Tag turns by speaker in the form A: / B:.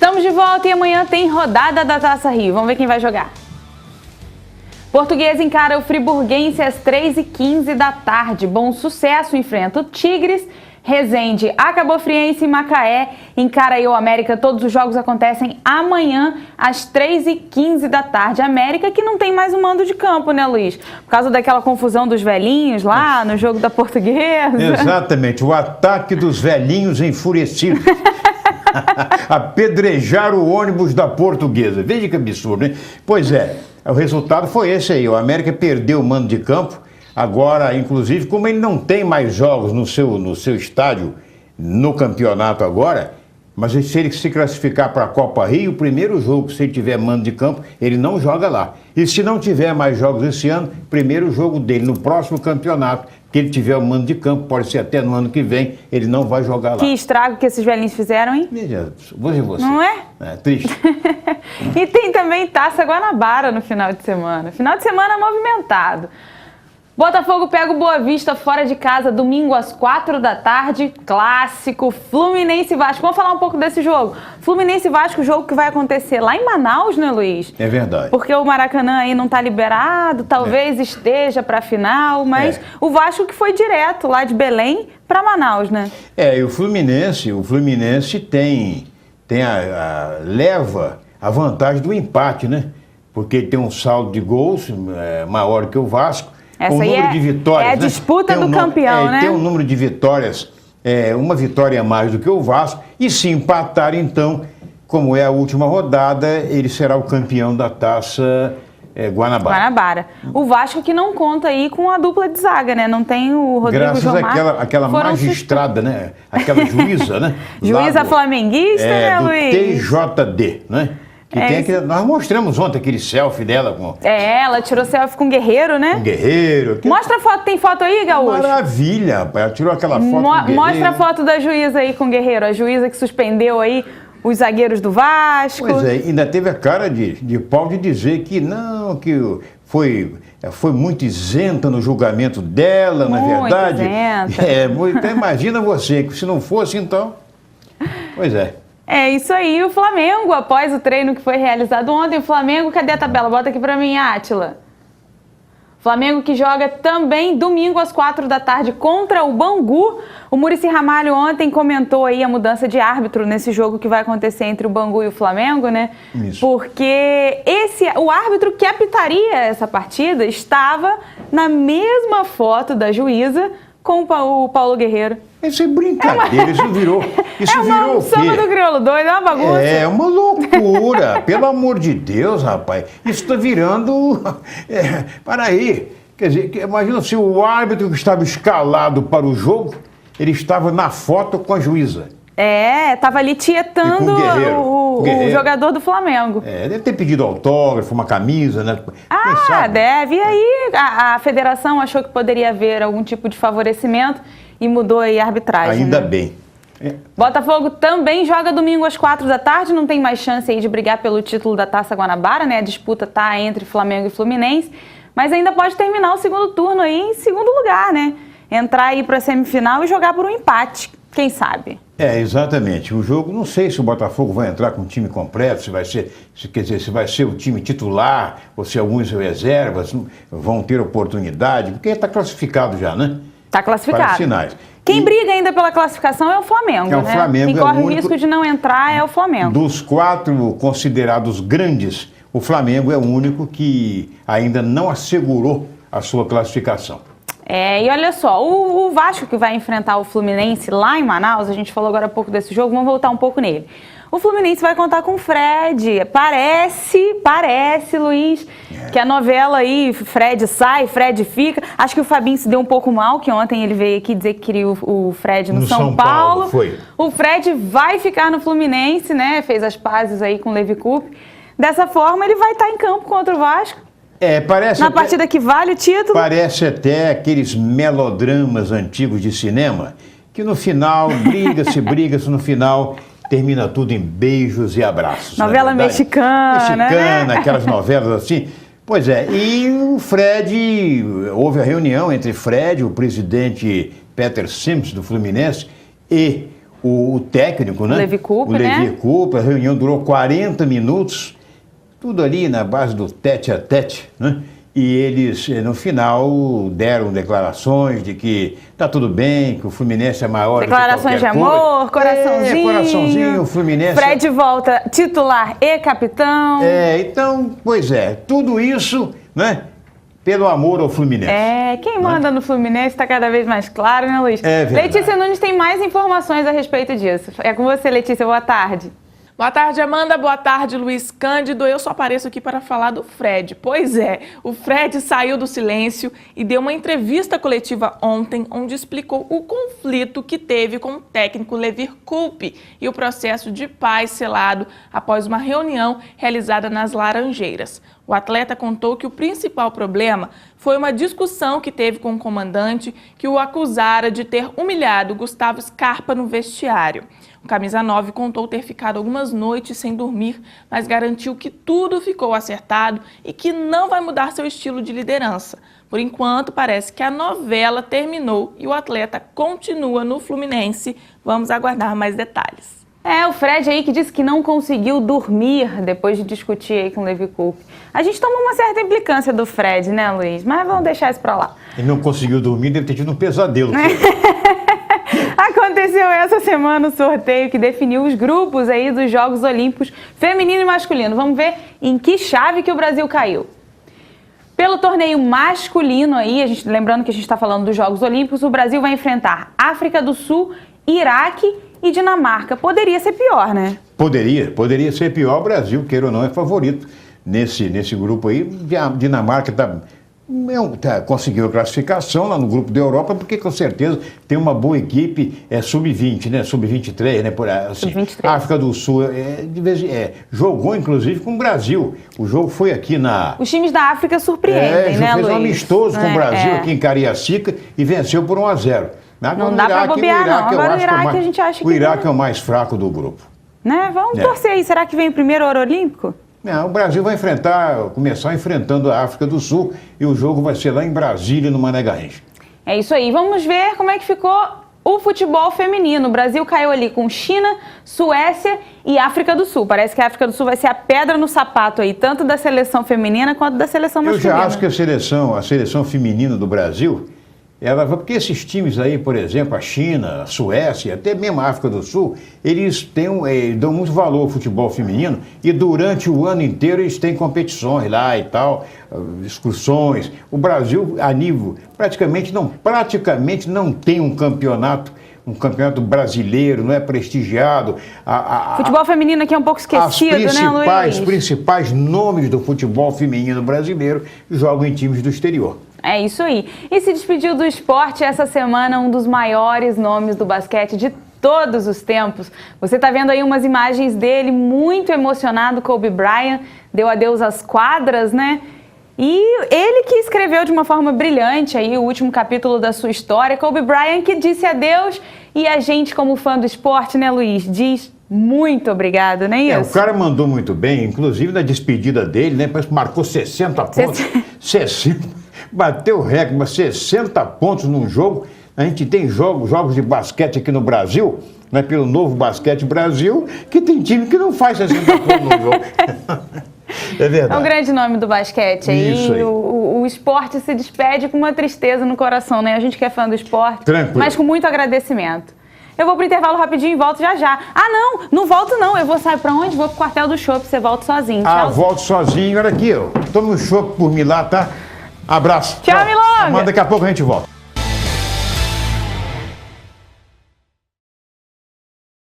A: Estamos de volta e amanhã tem rodada da Taça Rio. Vamos ver quem vai jogar. Portuguesa encara o Friburguense às 3h15 da tarde. Bom Sucesso enfrenta o Tigres. Resende, Acabofriense e Macaé encara aí o América. Todos os jogos acontecem amanhã às 3h15 da tarde. América que não tem mais um mando de campo, né, Luiz? Por causa daquela confusão dos velhinhos lá no jogo da Portuguesa.
B: Exatamente, o ataque dos velhinhos enfurecidos. Apedrejar o ônibus da Portuguesa. Veja que absurdo, hein? Pois é, o resultado foi esse aí. O América perdeu o mando de campo. Agora, inclusive, como ele não tem mais jogos no seu estádio, no campeonato agora, mas se ele se classificar para a Copa Rio, o primeiro jogo, se ele tiver mando de campo, ele não joga lá. E se não tiver mais jogos esse ano, primeiro jogo dele no próximo campeonato, que ele tiver o mando de campo, pode ser até no ano que vem, ele não vai jogar lá.
A: Que estrago que esses velhinhos fizeram, hein?
B: Veja, você.
A: Não é?
B: É triste.
A: E tem também Taça Guanabara no final de semana. Final de semana movimentado. Botafogo pega o Boa Vista fora de casa, domingo às 4 da tarde, clássico, Fluminense e Vasco. Vamos falar um pouco desse jogo. Fluminense e Vasco, jogo que vai acontecer lá em Manaus, né, Luiz?
B: É verdade.
A: Porque o Maracanã aí não está liberado, talvez esteja para a final, mas o Vasco que foi direto lá de Belém para Manaus, né?
B: E o Fluminense leva a vantagem do empate, né? Porque ele tem um saldo de gols maior que o Vasco.
A: Essa
B: o
A: aí
B: número de vitórias,
A: é a disputa do campeão, né?
B: Tem um número de vitórias, uma vitória a mais do que o Vasco, e se empatar, então, como é a última rodada, ele será o campeão da Taça Guanabara.
A: O Vasco que não conta aí com a dupla de zaga, né? Não tem o Rodrigo
B: Graças
A: Jomar.
B: àquela magistrada, né? Aquela juíza, né?
A: Juíza flamenguista, né, Luiz?
B: TJD, né? Nós mostramos ontem aquele selfie dela com...
A: ela tirou selfie com o Guerreiro, né?
B: Com o Guerreiro.
A: Mostra a foto, tem foto aí, Gaúcho?
B: Maravilha, rapaz. Ela tirou aquela foto com o Guerreiro.
A: Mostra a foto da juíza aí com o Guerreiro, a juíza que suspendeu aí os zagueiros do Vasco.
B: Pois é, ainda teve a cara de pau de dizer que não, que foi muito isenta no julgamento dela, na verdade. Isenta. Então imagina você, que se não fosse, então... Pois é.
A: É isso aí, o Flamengo, após o treino que foi realizado ontem, o Flamengo, cadê a tabela? Bota aqui pra mim, Átila. Flamengo que joga também domingo às 4 da tarde contra o Bangu. O Muricy Ramalho ontem comentou aí a mudança de árbitro nesse jogo que vai acontecer entre o Bangu e o Flamengo, né?
B: Isso.
A: Porque o árbitro que apitaria essa partida estava na mesma foto da juíza com o Paulo Guerreiro.
B: Isso é brincadeira, isso virou o quê?
A: Samba do crioulo doido, é uma bagunça.
B: É uma loucura, pelo amor de Deus, rapaz. Isso está virando... para aí, quer dizer, imagina se o árbitro que estava escalado para o jogo, ele estava na foto com a juíza.
A: Estava ali tietando o jogador do Flamengo.
B: Deve ter pedido autógrafo, uma camisa, né?
A: Deve. E aí a federação achou que poderia haver algum tipo de favorecimento e mudou aí a arbitragem.
B: Ainda
A: né?
B: bem.
A: Botafogo também joga domingo às 4 da tarde, não tem mais chance aí de brigar pelo título da Taça Guanabara, né? A disputa tá entre Flamengo e Fluminense, mas ainda pode terminar o segundo turno aí em segundo lugar, né? Entrar aí para a semifinal e jogar por um empate, quem sabe?
B: Exatamente. O jogo, não sei se o Botafogo vai entrar com o time completo, se vai ser o time titular, ou se alguns reservas vão ter oportunidade, porque está classificado já, né?
A: Está classificado.
B: Para as finais.
A: Quem briga ainda pela classificação é o Flamengo, né?
B: O Flamengo.
A: Quem corre o risco de não entrar é o Flamengo.
B: Dos 4 considerados grandes, o Flamengo é o único que ainda não assegurou a sua classificação.
A: E olha só, o Vasco que vai enfrentar o Fluminense lá em Manaus, a gente falou agora há pouco desse jogo, vamos voltar um pouco nele. O Fluminense vai contar com o Fred. Parece, Luiz, que a novela aí, Fred sai, Fred fica. Acho que o Fabinho se deu um pouco mal, que ontem ele veio aqui dizer que queria o Fred no São Paulo.
B: Foi.
A: O Fred vai ficar no Fluminense, né? Fez as pazes aí com o Levi Coupe. Dessa forma, ele vai estar em campo contra o Vasco.
B: Parece
A: na partida que vale o título.
B: Parece até aqueles melodramas antigos de cinema, que no final, briga-se, no final termina tudo em beijos e abraços.
A: Novela mexicana, né?
B: Aquelas novelas assim. Pois é, e o Fred, houve a reunião entre Fred, o presidente Peter Simpson do Fluminense, e o técnico, né?
A: O Levi Coupe,
B: o Levi Coupe, a reunião durou 40 minutos, tudo ali na base do tete a tete, né? E eles, no final, deram declarações de que tá tudo bem, que o Fluminense é maior
A: declarações
B: do que qualquer
A: de amor, coraçãozinho.
B: Coraçãozinho, o Fluminense...
A: Fred volta titular e capitão.
B: Então, pois é, tudo isso, né? Pelo amor ao Fluminense.
A: Quem manda no Fluminense está cada vez mais claro, né, Luiz?
B: É verdade.
A: Letícia Nunes tem mais informações a respeito disso. É com você, Letícia. Boa tarde.
C: Boa tarde, Amanda. Boa tarde, Luiz Cândido. Eu só apareço aqui para falar do Fred. Pois é, o Fred saiu do silêncio e deu uma entrevista coletiva ontem, onde explicou o conflito que teve com o técnico Levi Coupe e o processo de paz selado após uma reunião realizada nas Laranjeiras. O atleta contou que o principal problema foi uma discussão que teve com o comandante que o acusara de ter humilhado Gustavo Scarpa no vestiário. O camisa 9 contou ter ficado algumas noites sem dormir, mas garantiu que tudo ficou acertado e que não vai mudar seu estilo de liderança. Por enquanto, parece que a novela terminou e o atleta continua no Fluminense. Vamos aguardar mais detalhes.
A: O Fred aí que disse que não conseguiu dormir depois de discutir aí com o Levi Coupe. A gente toma uma certa implicância do Fred, né, Luiz? Mas vamos deixar isso pra lá.
B: Ele não conseguiu dormir, deve ter tido um pesadelo.
A: Aconteceu essa semana o sorteio que definiu os grupos aí dos Jogos Olímpicos feminino e masculino. Vamos ver em que chave que o Brasil caiu. Pelo torneio masculino aí, lembrando que a gente está falando dos Jogos Olímpicos, o Brasil vai enfrentar África do Sul, Iraque e Dinamarca. Poderia ser pior, né? Poderia ser pior. O Brasil, queira ou não, é favorito nesse grupo aí.
B: A Dinamarca conseguiu a classificação lá no grupo da Europa, porque com certeza tem uma boa equipe sub-20, né? Sub-23, né?
A: Sub-23.
B: A África do Sul jogou inclusive com o Brasil. O jogo foi aqui na...
A: Os times da África surpreendem, né, Luiz?
B: Fez um amistoso com o Brasil aqui em Cariacica e venceu por 1-0.
A: Não dá pra bobear, não. Agora o Iraque a gente acha que...
B: O Iraque é o mais fraco do grupo.
A: Né? Vamos torcer aí. Será que vem o primeiro ouro olímpico?
B: Não, o Brasil vai começar enfrentando a África do Sul e o jogo vai ser lá em Brasília, no Mané Garrincha.
A: É isso aí. Vamos ver como é que ficou o futebol feminino. O Brasil caiu ali com China, Suécia e África do Sul. Parece que a África do Sul vai ser a pedra no sapato aí, tanto da seleção feminina quanto da seleção masculina.
B: Eu já acho que a seleção feminina do Brasil... porque esses times aí, por exemplo, a China, a Suécia, até mesmo a África do Sul, eles dão muito valor ao futebol feminino e durante o ano inteiro eles têm competições lá e tal, excursões. O Brasil, a nível, praticamente não tem um campeonato brasileiro, não é prestigiado.
A: Futebol feminino aqui é um pouco esquecido, né, Luiz?
B: Os principais nomes do futebol feminino brasileiro jogam em times do exterior.
A: É isso aí. E se despediu do esporte essa semana um dos maiores nomes do basquete de todos os tempos. Você está vendo aí umas imagens dele muito emocionado. Kobe Bryant deu adeus às quadras, né? E ele que escreveu de uma forma brilhante aí o último capítulo da sua história. Kobe Bryant que disse adeus e a gente, como fã do esporte, né, Luiz, diz muito obrigado, não é isso?
B: O cara mandou muito bem, inclusive na despedida dele, né? Marcou 60 pontos. 60. Bateu o recorde, mas 60 pontos num jogo. A gente tem jogos de basquete aqui no Brasil, né, pelo Novo Basquete Brasil, que tem time que não faz 60 pontos no jogo. É verdade.
A: É um grande nome do basquete.
B: Isso aí.
A: O esporte se despede com uma tristeza no coração, né? A gente que é fã do esporte,
B: tranquilo,
A: mas com muito agradecimento. Eu vou pro intervalo rapidinho e volto já já. Não volto não. Eu vou sair pra onde? Vou pro quartel do Chopp. Você volta sozinho. Tchau.
B: Volto sozinho. Olha aqui, ó. Toma um chopp por mim lá, tá? Abraço.
A: Tchau, Milonga.
B: Mas daqui a pouco a gente volta.